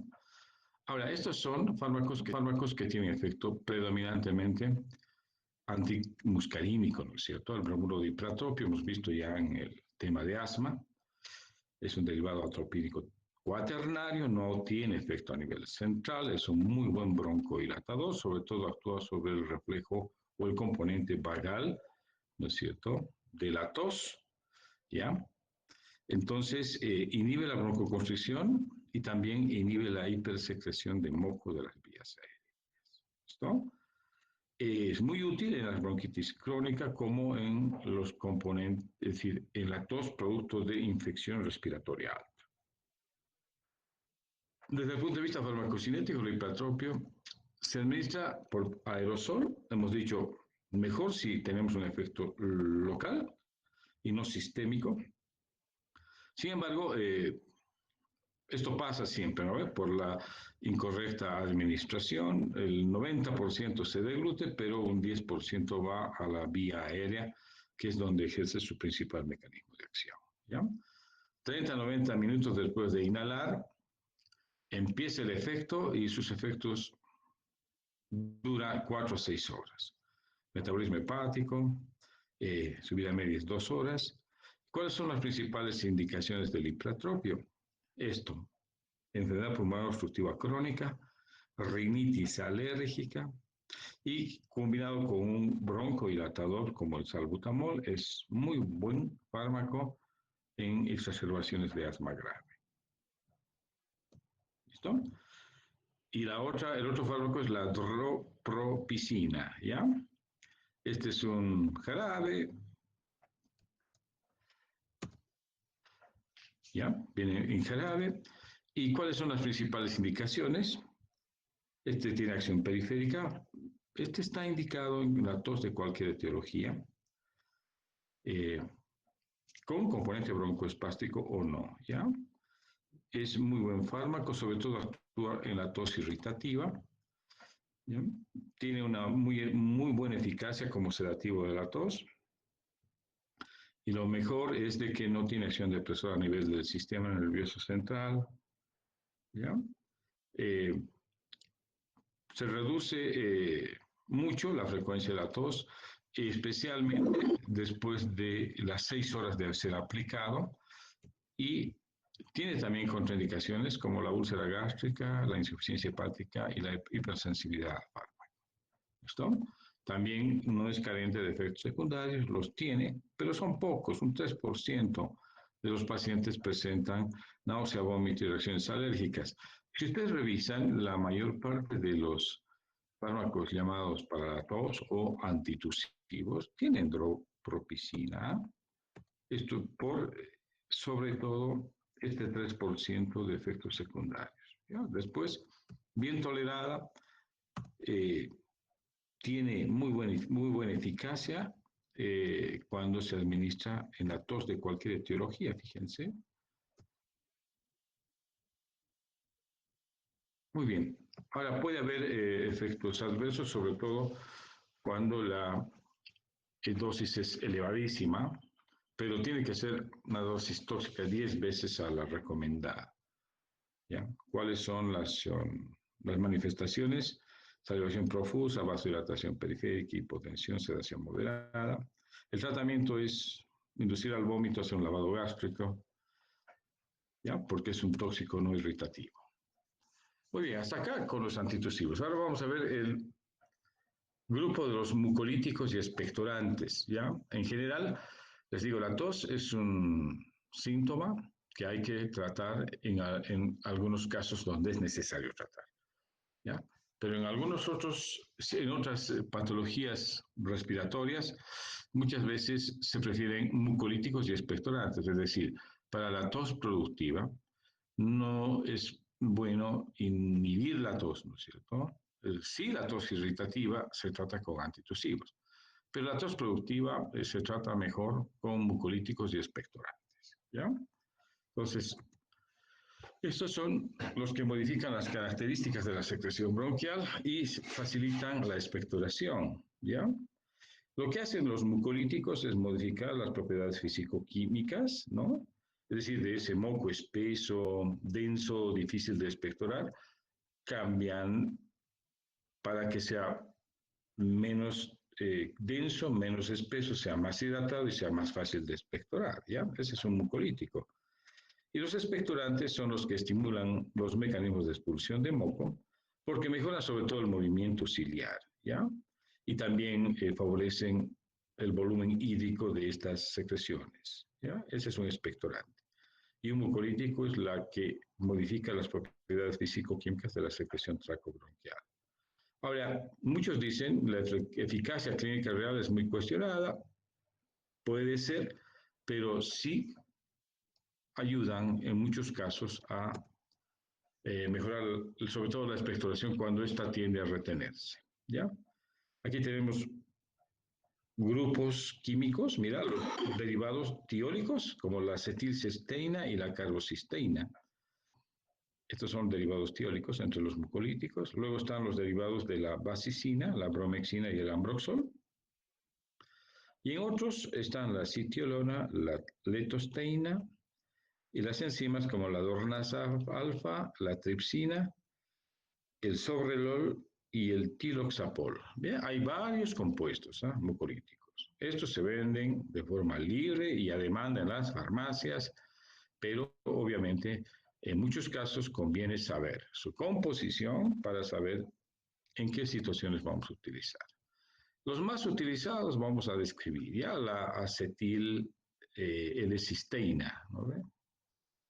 Ahora, estos son fármacos que tienen efecto predominantemente antimuscarínico, ¿no es cierto? El bromuro de ipratropio, hemos visto ya en el tema de asma, es un derivado atropínico cuaternario, no tiene efecto a nivel central, es un muy buen broncodilatador, sobre todo actúa sobre el reflejo o el componente vagal, ¿no es cierto?, de la tos, ¿ya? Entonces, inhibe la broncoconstricción y también inhibe la hipersecreción de moco de las vías aéreas. ¿Listo? Es muy útil en la bronquitis crónica como en los componentes, es decir, en la tos producto de infección respiratoria alta. Desde el punto de vista farmacocinético, el hipratropio se administra por aerosol, hemos dicho, mejor si tenemos un efecto local y no sistémico. Sin embargo, esto pasa siempre, ¿no? Por la incorrecta administración, el 90% se deglute, pero un 10% va a la vía aérea, que es donde ejerce su principal mecanismo de acción, ¿ya? 30 a 90 minutos después de inhalar, empieza el efecto y sus efectos duran 4 a 6 horas. Metabolismo hepático, su vida media es 2 horas. ¿Cuáles son las principales indicaciones del hipratropio? Esto, enfermedad pulmonar obstructiva crónica, rinitis alérgica y combinado con un broncodilatador como el salbutamol, es muy buen fármaco en exacerbaciones de asma grave. ¿Listo? Y el otro fármaco es la dropropicina, ¿ya? Este es un jarabe, ¿ya? Viene en jarabe. ¿Y cuáles son las principales indicaciones? Este tiene acción periférica. Este está indicado en la tos de cualquier etiología, con componente broncoespástico o no, ¿ya? Es muy buen fármaco, sobre todo actúa en la tos irritativa, ¿ya? Tiene una muy buena eficacia como sedativo de la tos. Y lo mejor es de que no tiene acción depresora a nivel del sistema nervioso central, ¿ya? Se reduce mucho la frecuencia de la tos, especialmente después de las 6 horas de ser aplicado, y tiene también contraindicaciones como la úlcera gástrica, la insuficiencia hepática y la hipersensibilidad al fármaco. ¿Listo? También no es carente de efectos secundarios, los tiene, pero son pocos, un 3% de los pacientes presentan náusea, vómito y reacciones alérgicas. Si ustedes revisan, la mayor parte de los fármacos llamados para la tos o antitusivos tienen dropropicina, esto por sobre todo este 3% de efectos secundarios. ¿Ya? Después, bien tolerada, tiene muy buena eficacia cuando se administra en la tos de cualquier etiología, fíjense. Muy bien. Ahora, puede haber efectos adversos, sobre todo cuando la dosis es elevadísima, pero tiene que ser una dosis tóxica 10 veces a la recomendada. ¿Ya? ¿Cuáles son las manifestaciones? Salivación profusa, vasodilatación periférica, hipotensión, sedación moderada, El tratamiento es inducir al vómito, hacer un lavado gástrico, ¿ya? Porque es un tóxico no irritativo. Muy bien, hasta acá con los antitusivos. Ahora vamos a ver el grupo de los mucolíticos y expectorantes, ¿ya? En general, les digo, la tos es un síntoma que hay que tratar en algunos casos donde es necesario tratar, ¿ya? Pero en otras patologías respiratorias, muchas veces se prefieren mucolíticos y expectorantes, es decir, para la tos productiva no es bueno inhibir la tos, ¿no es cierto? Sí, la tos irritativa se trata con antitusivos, pero la tos productiva se trata mejor con mucolíticos y expectorantes, ¿ya? Entonces, estos son los que modifican las características de la secreción bronquial y facilitan la expectoración, ¿ya? Lo que hacen los mucolíticos es modificar las propiedades físico-químicas, ¿no? Es decir, de ese moco espeso, denso, difícil de expectorar, cambian para que sea menos denso, menos espeso, sea más hidratado y sea más fácil de expectorar, ¿ya? Ese es un mucolítico. Y los expectorantes son los que estimulan los mecanismos de expulsión de moco, porque mejoran sobre todo el movimiento ciliar, ¿ya? Y también favorecen el volumen hídrico de estas secreciones, ¿ya? Ese es un expectorante. Y un mucolítico es la que modifica las propiedades físico-químicas de la secreción tracobronquial. Ahora, muchos dicen la eficacia clínica real es muy cuestionada, puede ser, pero sí ayudan en muchos casos a mejorar sobre todo la expectoración cuando ésta tiende a retenerse, ¿ya? Aquí tenemos grupos químicos, mira, los derivados tiólicos, como la acetilcisteína y la carbocisteína. Estos son derivados tiólicos entre los mucolíticos. Luego están los derivados de la basicina, la bromexina y el ambroxol. Y en otros están la citiolona, la letosteína y las enzimas como la dornasa alfa, la tripsina, el sobrelol y el tiloxapol. Bien, hay varios compuestos mucolíticos. Estos se venden de forma libre y a demanda en las farmacias, pero obviamente en muchos casos conviene saber su composición para saber en qué situaciones vamos a utilizar. Los más utilizados vamos a describir ya la acetil L-cisteína, ¿no?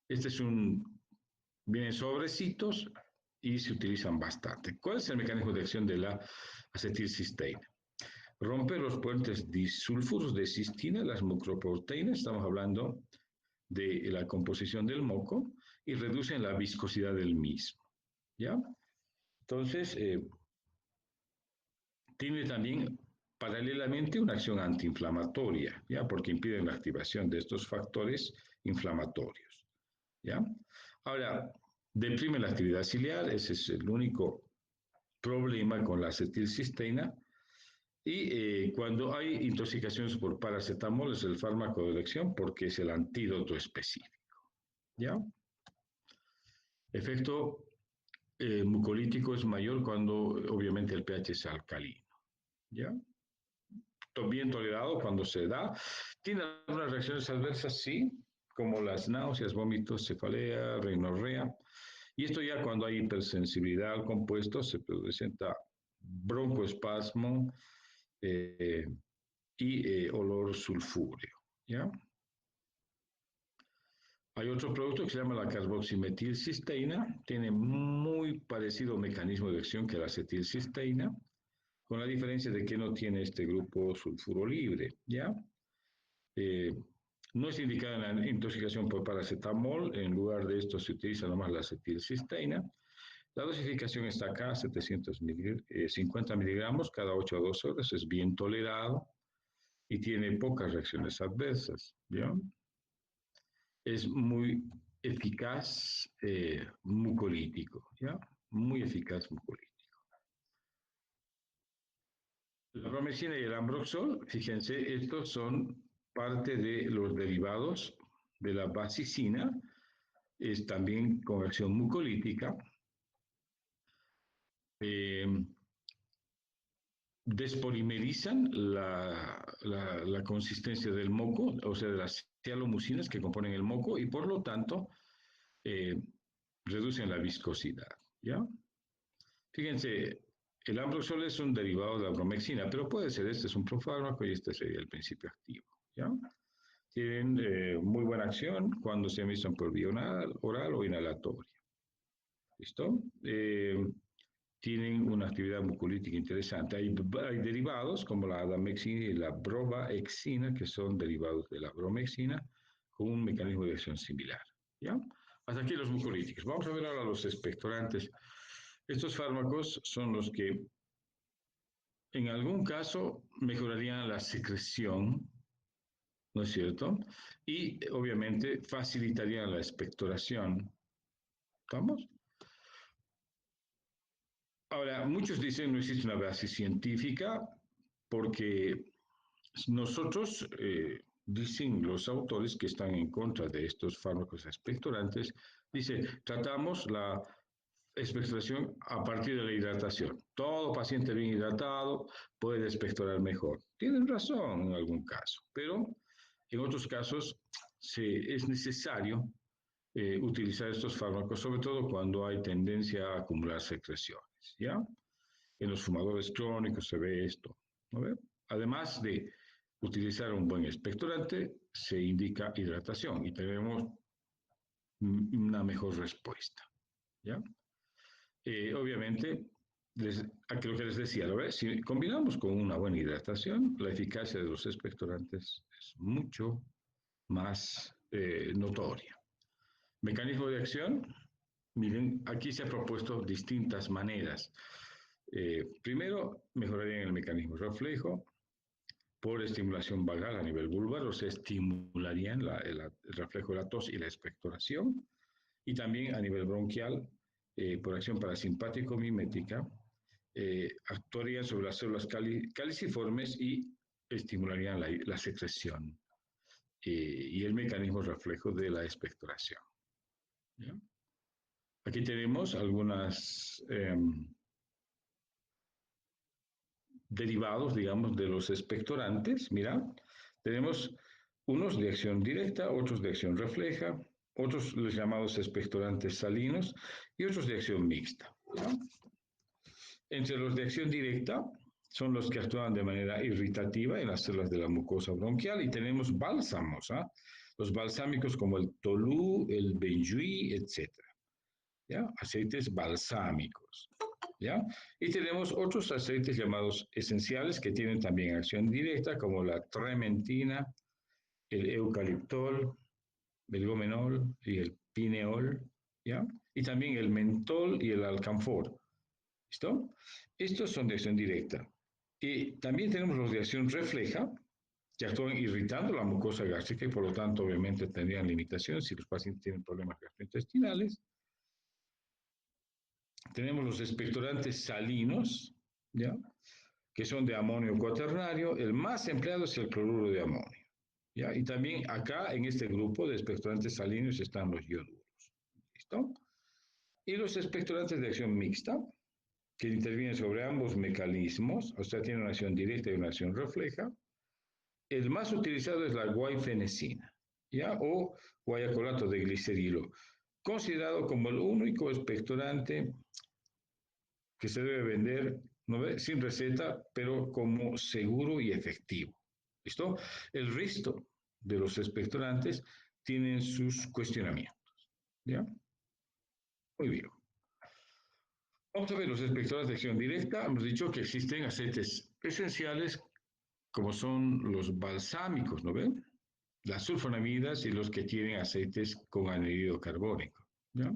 Este es viene en sobrecitos y se utilizan bastante. ¿Cuál es el mecanismo de acción de la acetilcisteína? Rompe los puentes disulfuros de cistina, las mucoproteínas, estamos hablando de la composición del moco, y reducen la viscosidad del mismo, ¿ya? Entonces, tiene también paralelamente una acción antiinflamatoria, ¿ya? Porque impiden la activación de estos factores inflamatorios, ¿ya? Ahora, deprime la actividad ciliar, ese es el único problema con la acetilcisteína. Y cuando hay intoxicaciones por paracetamol es el fármaco de elección porque es el antídoto específico, ¿ya? Efecto mucolítico es mayor cuando obviamente el pH es alcalino, ¿ya? Bien tolerado cuando se da. Tiene algunas reacciones adversas, sí, como las náuseas, vómitos, cefalea, rinorrea. Y esto ya cuando hay hipersensibilidad al compuesto se presenta broncoespasmo y olor sulfúreo, ¿ya? Hay otro producto que se llama la carboximetilcisteína, tiene muy parecido mecanismo de acción que la acetilcisteína, con la diferencia de que no tiene este grupo sulfuro libre, ¿ya? Eh, no es indicada en la intoxicación por paracetamol, en lugar de esto se utiliza nomás la acetilcisteína. La dosificación está acá, 750 miligramos cada 8 a 12 horas, es bien tolerado y tiene pocas reacciones adversas, ¿bien? Es muy eficaz mucolítico, ¿ya? Muy eficaz mucolítico. La bromexina y el ambroxol, fíjense, estos son parte de los derivados de la basicina, es también con acción mucolítica. despolimerizan la consistencia del moco, o sea, de las cialomucinas que componen el moco, y por lo tanto eh, reducen la viscosidad, ¿ya? Fíjense, el ambroxol es un derivado de la bromexina, pero puede ser, este es un profármaco y este sería el principio activo, ¿ya? Tienen muy buena acción cuando se administran por vía oral o inhalatoria. ¿Listo? Tienen una actividad mucolítica interesante. Hay derivados como la adamexina y la brobaexina, que son derivados de la bromexina, con un mecanismo de acción similar. ¿Ya? Hasta aquí los mucolíticos. Vamos a ver ahora los expectorantes. Estos fármacos son los que en algún caso mejorarían la secreción, ¿no es cierto? Y obviamente facilitarían la expectoración. ¿Estamos? Ahora, muchos dicen no existe una base científica porque nosotros, dicen los autores que están en contra de estos fármacos expectorantes, dice, tratamos la expectoración a partir de la hidratación. Todo paciente bien hidratado puede expectorar mejor. Tienen razón en algún caso, pero en otros casos es necesario utilizar estos fármacos, sobre todo cuando hay tendencia a acumular secreciones, ¿ya? En los fumadores crónicos se ve esto, ¿no ve? Además de utilizar un buen expectorante, se indica hidratación y tenemos una mejor respuesta, ¿ya? Obviamente, a lo que les decía, ¿lo ves? Si combinamos con una buena hidratación, la eficacia de los expectorantes es mucho más notoria. Mecanismo de acción, miren, aquí se ha propuesto distintas maneras. Primero, mejorarían el mecanismo reflejo por estimulación vagal a nivel vulvar, o sea, estimularían el reflejo de la tos y la expectoración, y también a nivel bronquial, por acción parasimpático-mimética, actuarían sobre las células caliciformes y estimularían la secreción y el mecanismo reflejo de la expectoración. ¿Ya? Aquí tenemos algunas derivados, digamos, de los expectorantes. Mira, tenemos unos de acción directa, otros de acción refleja, otros los llamados expectorantes salinos y otros de acción mixta. ¿Ya? Entre los de acción directa son los que actúan de manera irritativa en las células de la mucosa bronquial y tenemos bálsamos, ¿ah? Los balsámicos como el tolú, el benjuí, etc. ¿Ya? Aceites balsámicos. ¿Ya? Y tenemos otros aceites llamados esenciales que tienen también acción directa, como la trementina, el eucaliptol, el gomenol y el pineol, ¿ya? Y también el mentol y el alcanfor. ¿Listo? Estos son de acción directa. Y también tenemos los de acción refleja, que actúan irritando la mucosa gástrica y por lo tanto obviamente tendrían limitaciones si los pacientes tienen problemas gastrointestinales. Tenemos los expectorantes salinos, ¿ya? Que son de amonio cuaternario. El más empleado es el cloruro de amonio, ¿ya? Y también acá en este grupo de expectorantes salinos están los ioduros. ¿Listo? Y los expectorantes de acción mixta, que intervienen sobre ambos mecanismos, o sea, tienen una acción directa y una acción refleja. El más utilizado es la guaifenesina, ¿ya? O guayacolato de glicerilo, considerado como el único expectorante que se debe vender, ¿no ve? Sin receta, pero como seguro y efectivo. ¿Listo? El resto de los expectorantes tienen sus cuestionamientos. ¿Ya? Muy bien. Vamos a ver los expectorantes de acción directa. Hemos dicho que existen aceites esenciales como son los balsámicos, ¿no ven? Las sulfonamidas y los que tienen aceites con anhídrido carbónico. ¿Ya?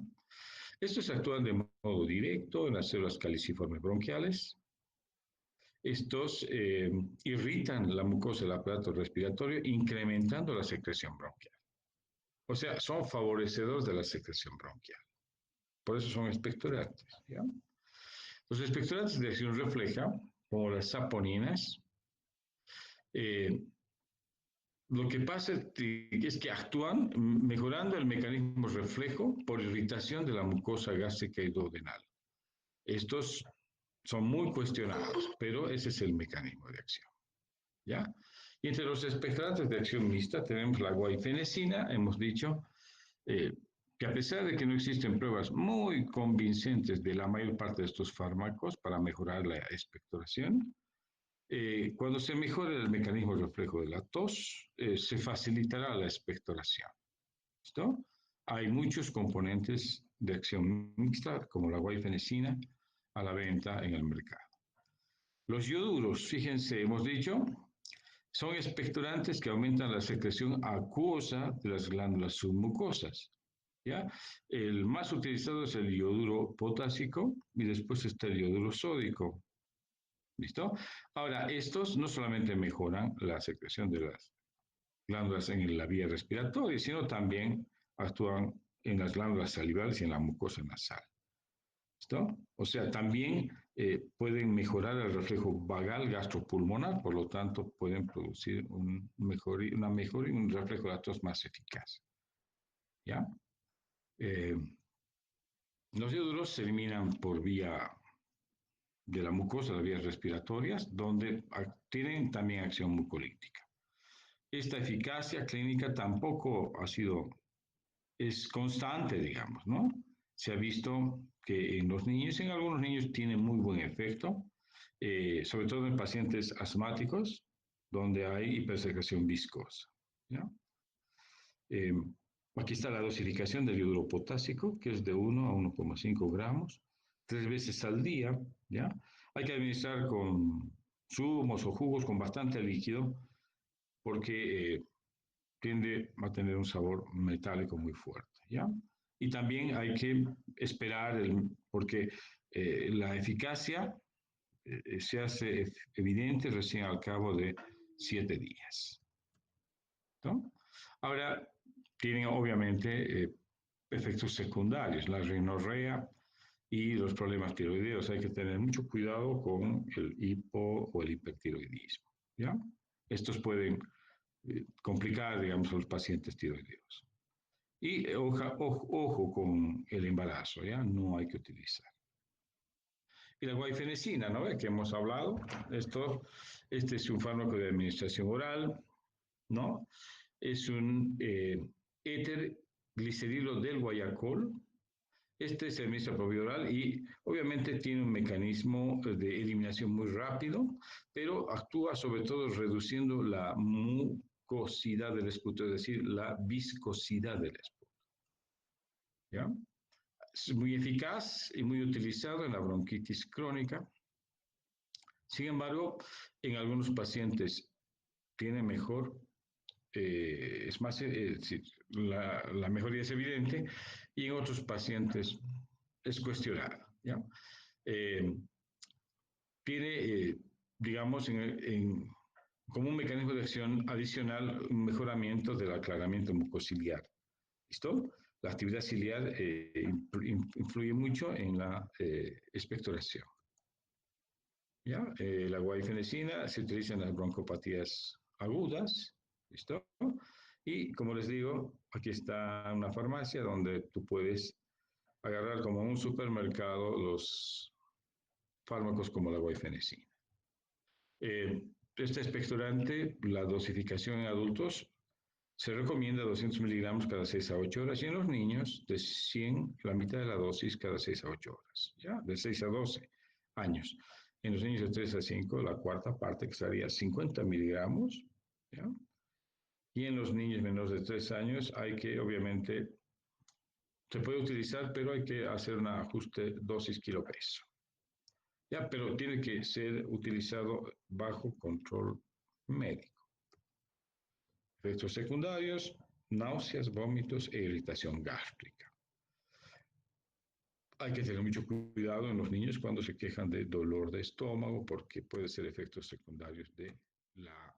Estos actúan de modo directo en las células caliciformes bronquiales. Estos irritan la mucosa del aparato respiratorio, incrementando la secreción bronquial. O sea, son favorecedores de la secreción bronquial. Por eso son expectorantes. ¿Ya? Los expectorantes de acción refleja, como las saponinas, eh, lo que pasa es que actúan mejorando el mecanismo reflejo por irritación de la mucosa gástrica y duodenal. Estos son muy cuestionados, pero ese es el mecanismo de acción, ¿ya? Y entre los expectorantes de acción mixta tenemos la guaifenesina, hemos dicho, que a pesar de que no existen pruebas muy convincentes de la mayor parte de estos fármacos para mejorar la expectoración, cuando se mejore el mecanismo reflejo de la tos, se facilitará la expectoración. ¿Listo? Hay muchos componentes de acción mixta, como la guaifenesina, a la venta en el mercado. Los ioduros, fíjense, hemos dicho, son expectorantes que aumentan la secreción acuosa de las glándulas submucosas. ¿Ya? El más utilizado es el iodouro potásico y después está el iodouro sódico. ¿Listo? Ahora, estos no solamente mejoran la secreción de las glándulas en la vía respiratoria, sino también actúan en las glándulas salivales y en la mucosa nasal. ¿Listo? O sea, también pueden mejorar el reflejo vagal gastropulmonar, por lo tanto, pueden producir una mejor y un reflejo de la tos más eficaz. ¿Ya? Los ioduros se eliminan por vía de la mucosa, las vías respiratorias, donde tienen también acción mucolítica. Esta eficacia clínica tampoco es constante, digamos, ¿no? Se ha visto que en los niños, en algunos niños tiene muy buen efecto, sobre todo en pacientes asmáticos, donde hay hipersecreción viscosa, ¿ya? Eh, Aquí está la dosificación del iodo potásico, que es de 1 a 1,5 gramos, 3 veces al día, ¿ya? Hay que administrar con zumos o jugos con bastante líquido, porque tiende a tener un sabor metálico muy fuerte, ¿ya? Y también hay que esperar, porque la eficacia se hace evidente recién al cabo de 7 días, ¿no? Ahora, tienen obviamente efectos secundarios, la rinorrea y los problemas tiroideos. Hay que tener mucho cuidado con el hipo o el hipertiroidismo, ¿ya? Estos pueden complicar, digamos, a los pacientes tiroideos. Y ojo con el embarazo, ¿ya? No hay que utilizar. Y la guaifenesina, ¿no? Que hemos hablado. Este es un fármaco de administración oral, ¿no? Es un éter glicerilo del guayacol. Este se administra por vía oral y obviamente tiene un mecanismo de eliminación muy rápido, pero actúa sobre todo reduciendo la mucosidad del esputo, es decir, la viscosidad del esputo. ¿Ya? Es muy eficaz y muy utilizado en la bronquitis crónica. Sin embargo, en algunos pacientes tiene mejor, es más, la mejoría es evidente, y en otros pacientes es cuestionada, ¿ya? Eh, Tiene, digamos, como un mecanismo de acción adicional, un mejoramiento del aclaramiento mucociliar. ¿Listo? La actividad ciliar influye mucho en la expectoración. ¿Ya? La guaifenesina se utiliza en las broncopatías agudas. ¿Listo? Y como les digo, aquí está una farmacia donde tú puedes agarrar como en un supermercado los fármacos como la guaifenesina. Este expectorante, la dosificación en adultos, se recomienda 200 miligramos cada 6 a 8 horas y en los niños de 100, la mitad de la dosis cada 6 a 8 horas, ¿ya? De 6 a 12 años. En los niños de 3 a 5, la cuarta parte, que sería 50 miligramos, ¿ya? Y en los niños menores de 3 años hay que, obviamente, se puede utilizar, pero hay que hacer un ajuste dosis kilo-peso. Ya, pero tiene que ser utilizado bajo control médico. Efectos secundarios, náuseas, vómitos e irritación gástrica. Hay que tener mucho cuidado en los niños cuando se quejan de dolor de estómago, porque puede ser efectos secundarios de la